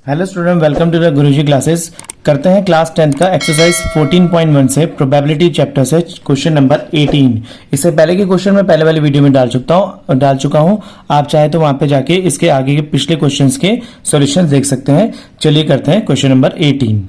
Hello student, welcome to the Guruji classes. करते हैं class 10th का एक्सरसाइज 14.1 से प्रोबेबिलिटी चैप्टर से क्वेश्चन नंबर 18। इससे पहले के क्वेश्चन मैं पहले वाली वीडियो में डाल चुका हूं। आप चाहे तो वहां पे जाके इसके आगे के पिछले क्वेश्चंस के सॉल्यूशंस देख सकते हैं। चलिए करते हैं क्वेश्चन नंबर 18।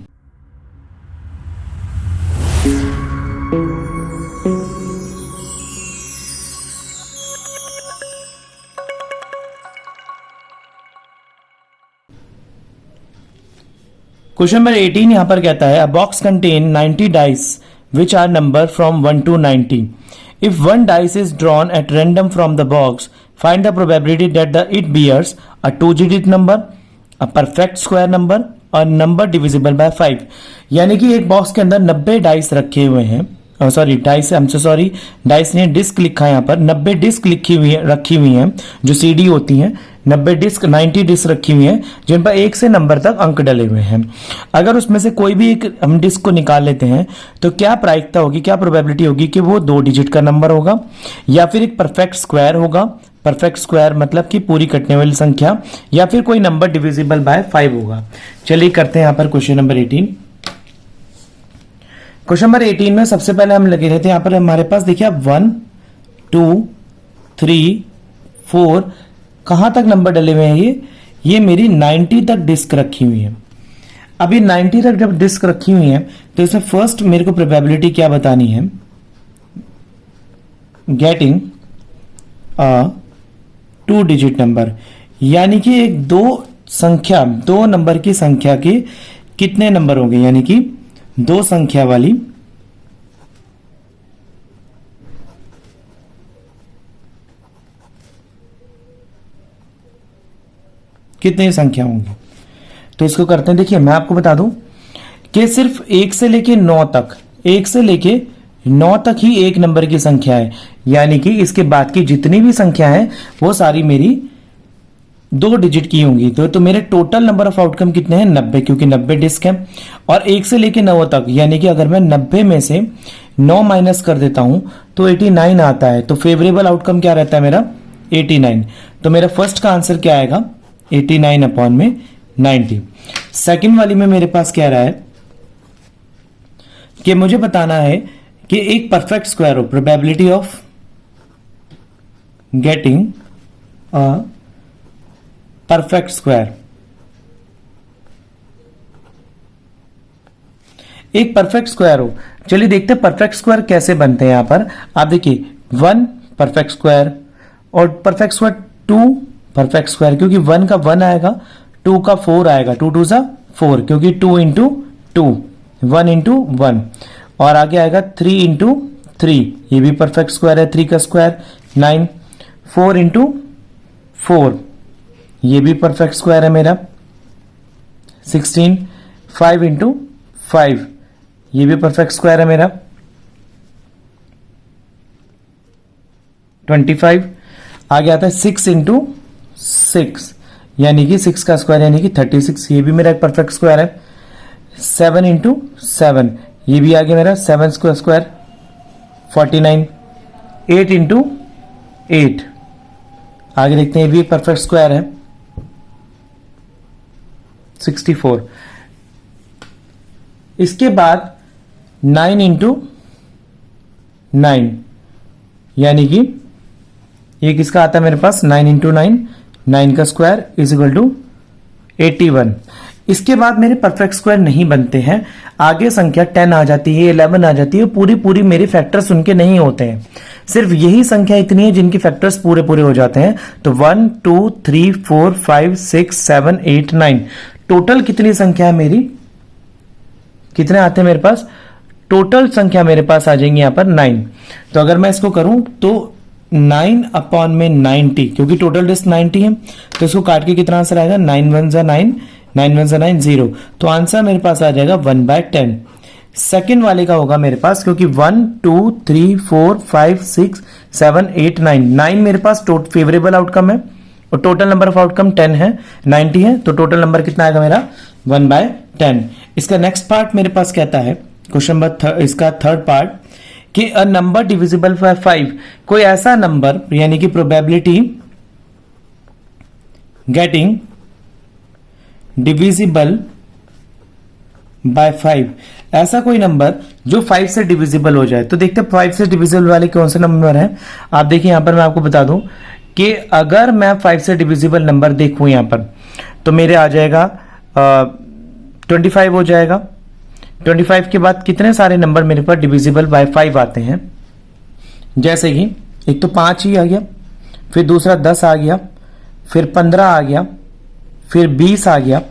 क्वेश्चन नंबर 18 यहां पर कहता है, a box contain 90 dice which are number from 1 to 90. If one dice is drawn at random from the box, find the probability that it bears a two-digit number, a perfect square number, और number divisible by 5। यानी कि एक box के अंदर 90 dice रखे हुए हैं। Dice ने डिस्क लिखा है यहाँ पर। 90 डिस्क रखी हुई हैं जो सीडी होती हैं। 90 डिस्क रखी हुई हैं जिन पर 1 से नंबर तक अंक डले हुए हैं। अगर उसमें से कोई भी एक हम डिस्क को निकाल लेते हैं तो क्या प्रायिकता होगी, क्या प्रोबेबिलिटी होगी कि वो 2 डिजिट का नंबर होगा या फिर एक परफेक्ट स्क्वायर होगा। परफेक्ट स्क्वायर मतलब कि पूरी कटने वाली संख्या, या फिर कोई नंबर डिविजिबल बाय 5 होगा। चलिए करते हैं यहां पर क्वेश्चन नंबर 18। क्वेश्चन नंबर 18 में सबसे पहले हम लगे रहते हैं, यहां पर हमारे पास देखिए आप 1 2 3 4 कहां तक नंबर डले हुए हैं। ये मेरी 90 तक डिस्क रखी हुई है। अभी 90 तक जब डिस्क रखी हुई है तो इसमें फर्स्ट मेरे को प्रोबेबिलिटी क्या बतानी है, गेटिंग अ 2 डिजिट नंबर। यानी कि एक दो नंबर की संख्या के कितने नंबर होंगे, यानी कि 2 संख्या वाली कितनी संख्या होंगी। तो इसको करते हैं। देखिए मैं आपको बता दूं कि सिर्फ 1 से लेके 9 तक ही एक नंबर की संख्या है। यानी कि इसके बाद की जितनी भी संख्या है वो सारी मेरी 2 डिजिट की होंगी। तो मेरे टोटल नंबर ऑफ आउटकम कितने हैं, 90, क्योंकि 90 डिस्क है। और 1 से लेके 9 तक, यानी कि अगर मैं 90 में से 9 माइनस कर देता हूं तो 89 आता है। तो फेवरेबल आउटकम क्या रहता है मेरा, 89। तो मेरा फर्स्ट का आंसर क्या आएगा, 89 अपॉन में 90। सेकेंड वाली में मेरे पास क्या रहा है कि मुझे बताना है कि एक परफेक्ट स्क्वायर हो, probability of getting a perfect square. एक परफेक्ट स्क्वायर हो। चलिए देखते हैं परफेक्ट स्क्वायर कैसे बनते हैं। यहां पर आप देखिए 1 परफेक्ट स्क्वायर और परफेक्ट स्क्वायर 2 परफेक्ट स्क्वायर, क्योंकि 1 का 1 आएगा, 2 का 4 आएगा, 2 2 4, क्योंकि 2 इंटू 2, 1 इंटू 1, और आगे आएगा 3 इंटू 3, ये भी परफेक्ट स्क्वायर है। 3 का स्क्वायर 9, 4 इंटू 4, ये भी परफेक्ट स्क्वायर है मेरा 16, 5 इंटू 5, ये भी परफेक्ट स्क्वायर है मेरा 25। आगे आता है 6 इंटू 6, यानी कि 6 का स्क्वायर यानी कि 36, ये भी मेरा एक परफेक्ट स्क्वायर है। 7 इंटू 7, ये भी आगे मेरा 7 का स्क्वायर 49। 8 इंटू 8, आगे देखते हैं, ये भी एक परफेक्ट स्क्वायर है 64। इसके बाद 9 इंटू 9, यानी कि ये किसका आता है मेरे पास, 9 इंटू 9, 9 का स्क्वायर इज इक्वल टू 81। इसके बाद मेरे परफेक्ट स्क्वायर नहीं बनते हैं। आगे संख्या 10 आ जाती है, 11 आ जाती है, पूरी मेरे फैक्टर्स उनके नहीं होते हैं। सिर्फ यही संख्या इतनी है जिनके फैक्टर्स पूरे हो जाते हैं। तो 1 2 3 4 5 6 7 8 9, टोटल कितनी संख्या है मेरी, कितने आते हैं मेरे पास, टोटल संख्या मेरे पास आ जाएंगी यहां पर 9। तो अगर मैं इसको करूं तो 9 अपॉन में 90, क्योंकि टोटल डिस्क 90 है, तो इसको काट के कितना आंसर आएगा, 9 1 जा 9, 9 1 जा 9, 0। तो आंसर मेरे पास आ जाएगा 1/10। सेकेंड वाले का होगा मेरे पास, क्योंकि 1 2 3 4 5 6 7 8 9 मेरे पास फेवरेबल आउटकम है और टोटल नंबर ऑफ आउटकम 10 है, 90 है, तो टोटल नंबर कितना आएगा मेरा 1/10। इसका नेक्स्ट पार्ट मेरे पास कहता है, क्वेश्चन नंबर इसका थर्ड पार्ट, कि अ नंबर डिविजिबल बाय 5, कोई ऐसा नंबर यानी कि प्रोबेबिलिटी गेटिंग डिविजिबल बाय 5, ऐसा कोई नंबर जो 5 से डिविजिबल हो जाए। तो देखते हैं 5 से डिविजिबल वाले कौन से नंबर हैं। आप देखिए यहां पर मैं आपको बता दूं कि अगर मैं 5 से डिविजिबल नंबर देखूं यहां पर, तो मेरे आ जाएगा 25 हो जाएगा। 25 के बाद कितने सारे नंबर मेरे पास डिविजिबल बाय 5 आते हैं, जैसे कि एक तो 5 ही आ गया, फिर दूसरा 10 आ गया, फिर 15 आ गया, फिर 20 आ गया,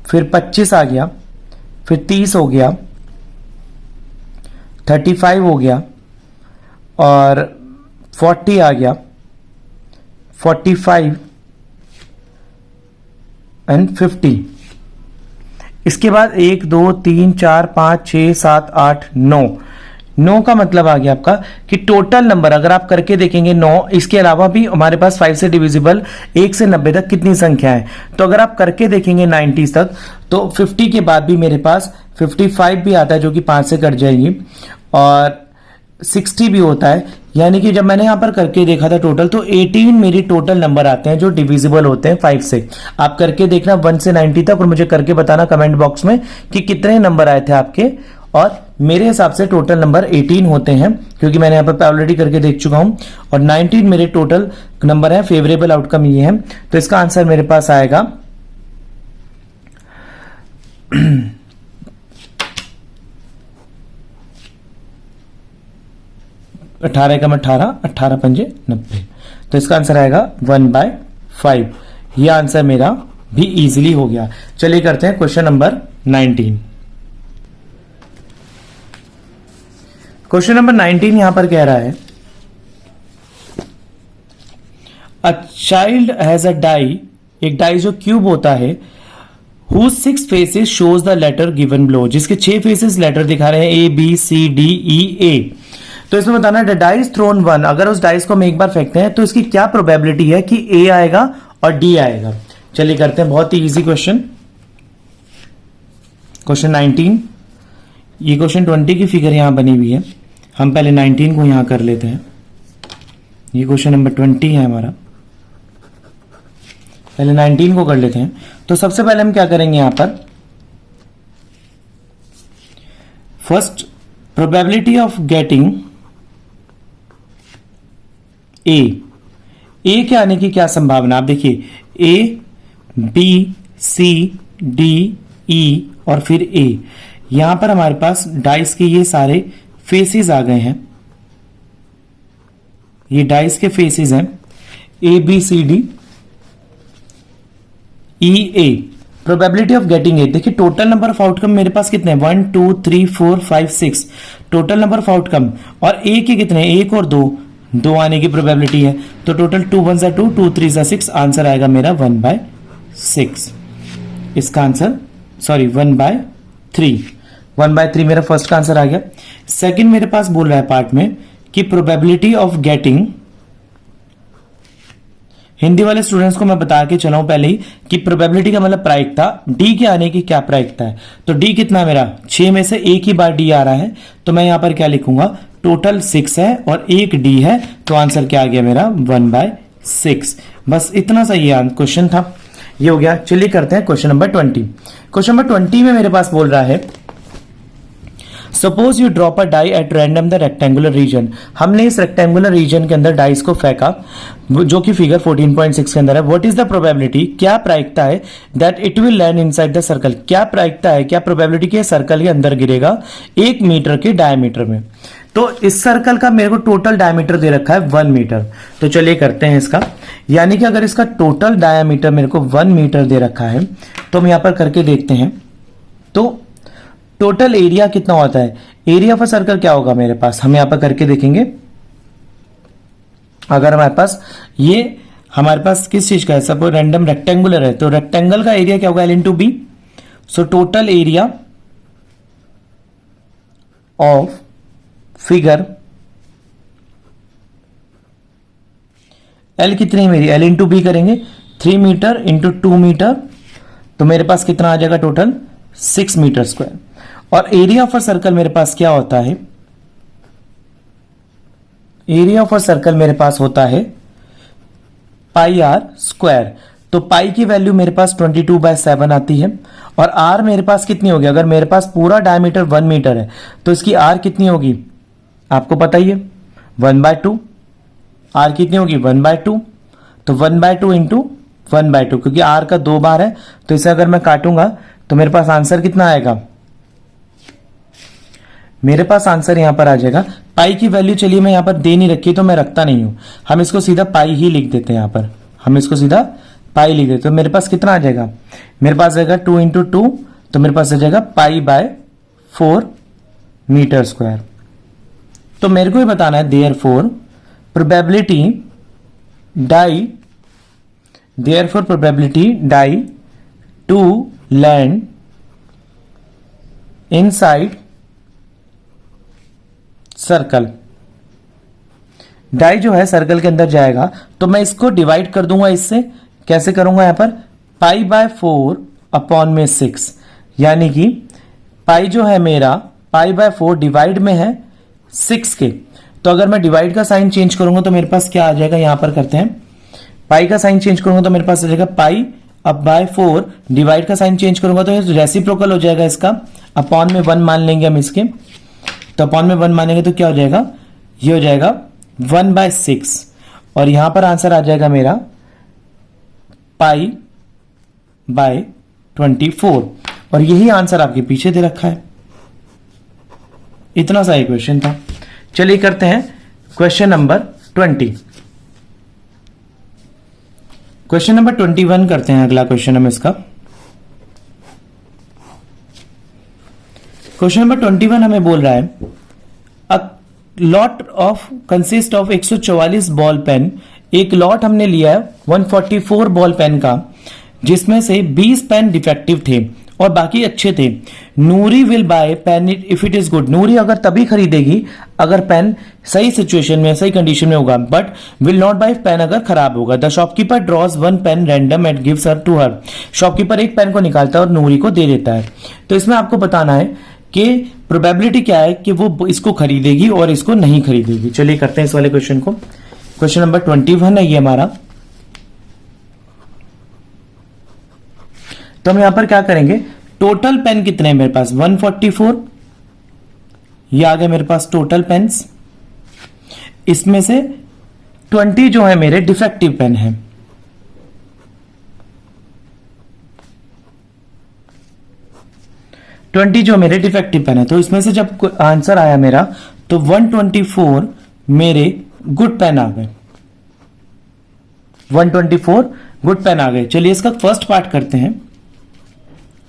फिर 25 आ गया, फिर 30 हो गया, 35 हो गया, और 40 आ गया, 45 एंड 50। इसके बाद 1 2 3 4 5 6 7 8 9 का मतलब आ गया आपका कि टोटल नंबर अगर आप करके देखेंगे 9, इसके अलावा भी हमारे पास 5 से डिविजिबल 1 से 90 तक कितनी संख्या है। तो अगर आप करके देखेंगे 90 तक, तो 50 के बाद भी मेरे पास 55 भी आता है जो कि 5 से कट जाएगी, और 60 भी होता है। यानी कि जब मैंने यहां पर करके देखा था टोटल, तो 18 मेरी टोटल नंबर आते हैं जो डिविजिबल होते हैं 5 से। आप करके देखना 1 से 90 तक और मुझे करके बताना कमेंट बॉक्स में कि कितने नंबर आए थे आपके। और मेरे हिसाब से टोटल नंबर 18 होते हैं, क्योंकि मैंने यहां पर ऑलरेडी करके देख चुका हूं, और 19 मेरे टोटल नंबर है। फेवरेबल आउटकम ये है, तो इसका आंसर मेरे पास आएगा 18 का 18, 18 पंजे 90। तो इसका आंसर आएगा 1/5। यह आंसर मेरा भी इजीली हो गया। चलिए करते हैं क्वेश्चन नंबर 19। क्वेश्चन नंबर 19 यहां पर कह रहा है, a child has a die, एक डाई जो क्यूब होता है, whose 6 faces shows the letter given below, जिसके 6 फेसेस लेटर दिखा रहे हैं A B C D E A। तो इसमें बताना है डाइस थ्रोन 1, अगर उस डाइस को हम एक बार फेंकते हैं तो इसकी क्या प्रोबेबिलिटी है कि A आएगा और D आएगा। चलिए करते हैं, बहुत ही इजी क्वेश्चन। क्वेश्चन 19, ये क्वेश्चन 20 की फिगर यहां बनी हुई है, हम पहले 19 को यहां कर लेते हैं। ये क्वेश्चन नंबर 20 है हमारा, पहले 19 को कर लेते हैं। तो सबसे पहले हम क्या करेंगे यहां पर, first probability of getting a के आने की क्या संभावना। आप देखिए A B C D E और फिर A, यहां पर हमारे पास डाइस के ये सारे फेसेस आ गए हैं, ये डाइस के फेसेस हैं A B C D E A। Probability of getting a, देखिए टोटल नंबर ऑफ आउटकम मेरे पास कितने हैं, 1 2 3 4 5 6 टोटल नंबर ऑफ आउटकम, और ए के कितने, 1 और 2 आने की प्रोबेबिलिटी है। तो टोटल 2 1 जा 2, 2 3 जा 6, आंसर आएगा मेरा 1/6। इसका आंसर सॉरी 1/3, 1/3 मेरा फर्स्ट का आंसर आ गया। सेकंड मेरे पास बोल रहा है पार्ट में कि प्रोबेबिलिटी ऑफ गेटिंग, हिंदी वाले स्टूडेंट्स को मैं बता के चला हूं पहले ही कि प्रोबेबिलिटी का मतलब प्रायिकता, डी के आने की क्या प्रायिकता है। तो डी कितना मेरा, 6 में से एक ही बार डी आ रहा है, तो मैं यहां पर क्या लिखूंगा, टोटल 6 है और एक डी है, तो आंसर क्या आ गया मेरा 1/6। बस इतना सा ये क्वेश्चन था, ये हो गया। चलिए करते हैं क्वेश्चन नंबर 20। क्वेश्चन नंबर 20 में मेरे पास बोल रहा है, suppose you drop a die at random the rectangular region. हमने इस रेक्टेंगुलर रीजन के अंदर डाइस को फेंका, जो कि फिगर 14.6 के अंदर है। व्हाट इज द प्रोबेबिलिटी, क्या प्रायिकता है, that it will land inside the circle, क्या प्रायिकता है, क्या प्रोबेबिलिटी के सर्कल के अंदर गिरेगा 1 मीटर के डायमीटर में। तो इस सर्कल का मेरे को टोटल डायमीटर दे रखा है 1 मीटर। तो चलिए करते हैं इसका, यानी कि अगर इसका टोटल डायमीटर मेरे को 1 मीटर दे रखा है, तो हम यहां पर करके देखते हैं। तो टोटल एरिया कितना होता है, एरिया ऑफ अ सर्कल क्या होगा मेरे पास, हम यहां पर करके देखेंगे। अगर हमारे पास ये हमारे पास किस चीज का है, सपोज रैंडम रेक्टेंगुलर है, तो रेक्टेंगल का एरिया क्या होगा, L into B. So total area of figure L कितनी मेरी, L इंटू बी करेंगे, 3 मीटर इंटू 2 मीटर, तो मेरे पास कितना आ जाएगा टोटल 6 मीटर स्क्वायर। और एरिया ऑफ अ सर्कल मेरे पास क्या होता है, एरिया ऑफ अ सर्कल मेरे पास होता है पाई आर स्क्वायर। तो पाई की वैल्यू मेरे पास 22/7 आती है। और आर मेरे पास कितनी होगी, अगर मेरे पास पूरा डायमीटर 1 मीटर है तो इसकी आर कितनी होगी, आपको पता ही है 1/2। आर कितनी होगी 1/2, तो 1/2 इंटू 1/2, क्योंकि आर का 2 बार है तो इसे अगर मैं काटूंगा तो मेरे पास आंसर कितना आएगा, मेरे पास आंसर यहां पर आ जाएगा। पाई की वैल्यू चलिए मैं यहां पर दे नहीं रखी तो मैं रखता नहीं हूं, हम इसको सीधा पाई ही लिख देते हैं। यहां पर हम इसको सीधा पाई लिख देते, तो मेरे पास कितना आ जाएगा, मेरे पास आ जाएगा 2 इंटू 2, तो मेरे पास आ जाएगा π/4 मीटर स्क्वायर। तो मेरे को ही बताना है therefore probability die to land inside circle. Die जो है सर्कल के अंदर जाएगा, तो मैं इसको डिवाइड कर दूंगा इससे। कैसे करूंगा, यहां पर π/4/6, यानी कि पाई जो है मेरा π/4 डिवाइड में है 6 के, तो अगर मैं डिवाइड का साइन चेंज करूंगा तो मेरे पास क्या आ जाएगा, यहां पर करते हैं पाई का साइन चेंज करूंगा तो मेरे पास आ जाएगा π/4, डिवाइड का साइन चेंज करूंगा तो रेसिप्रोकल हो जाएगा इसका, अपॉन में 1 मान लेंगे हम इसके, तो अपॉन में 1 मानेंगे तो क्या हो जाएगा, ये हो जाएगा 1/6, और यहां पर आंसर आ जाएगा मेरा π/24, और यही आंसर आपके पीछे दे रखा है। इतना सा ही क्वेश्चन था। चलिए करते हैं क्वेश्चन नंबर 20। क्वेश्चन नंबर 21 करते हैं, अगला क्वेश्चन हम इसका। क्वेश्चन नंबर 21 हमें बोल रहा है a lot of consist of 144 ball pen. एक लॉट हमने लिया है 144 बॉल पेन का, जिसमें से 20 पेन डिफेक्टिव थे और बाकी अच्छे थे। Noori will buy pen if it is good. Noori अगर तभी खरीदेगी अगर पेन सही सिचुएशन में, सही कंडीशन में होगा, but will not buy pen अगर खराब होगा। The shopkeeper draws 1 pen random and gives her to her. Shopkeeper एक पेन को निकालता है और नूरी को दे देता है। तो इसमें आपको बताना है कि प्रोबेबिलिटी क्या है कि वो इसको खरीदेगी और इसको नहीं खरीदेगी। चलिए करते हैं इस वाले क्वेश्चन को। क्वेश्चन नंबर 21 है ये हमारा। तो हम यहां पर क्या करेंगे, टोटल पेन कितने हैं मेरे पास 144, ये आ गए मेरे पास टोटल पेन्स। इसमें से 20 जो है मेरे डिफेक्टिव पेन है। जो मेरे डिफेक्टिव पेन है, तो इसमें से जब आंसर आया मेरा तो 124 मेरे गुड पेन आ गए, 124 गुड पेन आ गए। चलिए इसका फर्स्ट पार्ट करते हैं।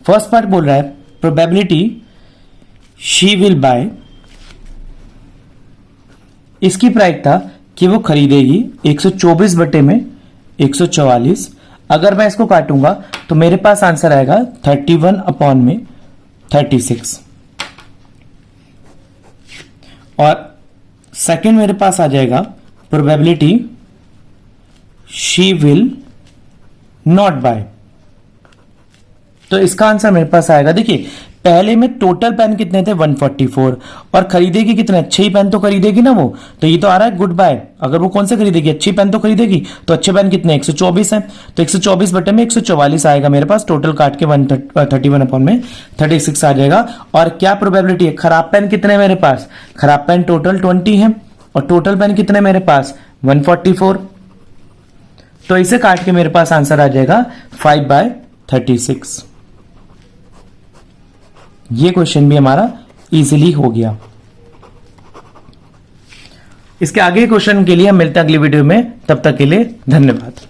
फर्स्ट पार्ट बोल रहा है प्रोबेबिलिटी शी विल बाय, इसकी प्रायिकता कि वो खरीदेगी 124 बटे में 144। अगर मैं इसको काटूंगा तो मेरे पास आंसर आएगा 31 अपॉन में 36, और सेकंड मेरे पास आ जाएगा probability she will not buy. तो इसका आंसर मेरे पास आएगा, देखिए पहले में टोटल पेन कितने थे 144, और खरीदेगी कितने, अच्छे ही पेन तो खरीदेगी ना वो, तो ये तो आ रहा है गुड बाय। अगर वो कौन से खरीदेगी, अच्छी पेन तो खरीदेगी, तो अच्छे पेन कितने 124 है, तो 124 बटे में 144 आएगा मेरे पास। टोटल काट के 131 अपॉन में 36 आ जाएगा। और क्या प्रोबेबिलिटी है, खराब पेन कितने मेरे पास, खराब पेन टोटल 20 है, और टोटल पेन कितने मेरे पास 144, तो इसे काट के मेरे पास आंसर आ जाएगा 5/36। ये क्वेश्चन भी हमारा इजीली हो गया। इसके आगे क्वेश्चन के लिए हम मिलते हैं अगली वीडियो में, तब तक के लिए धन्यवाद।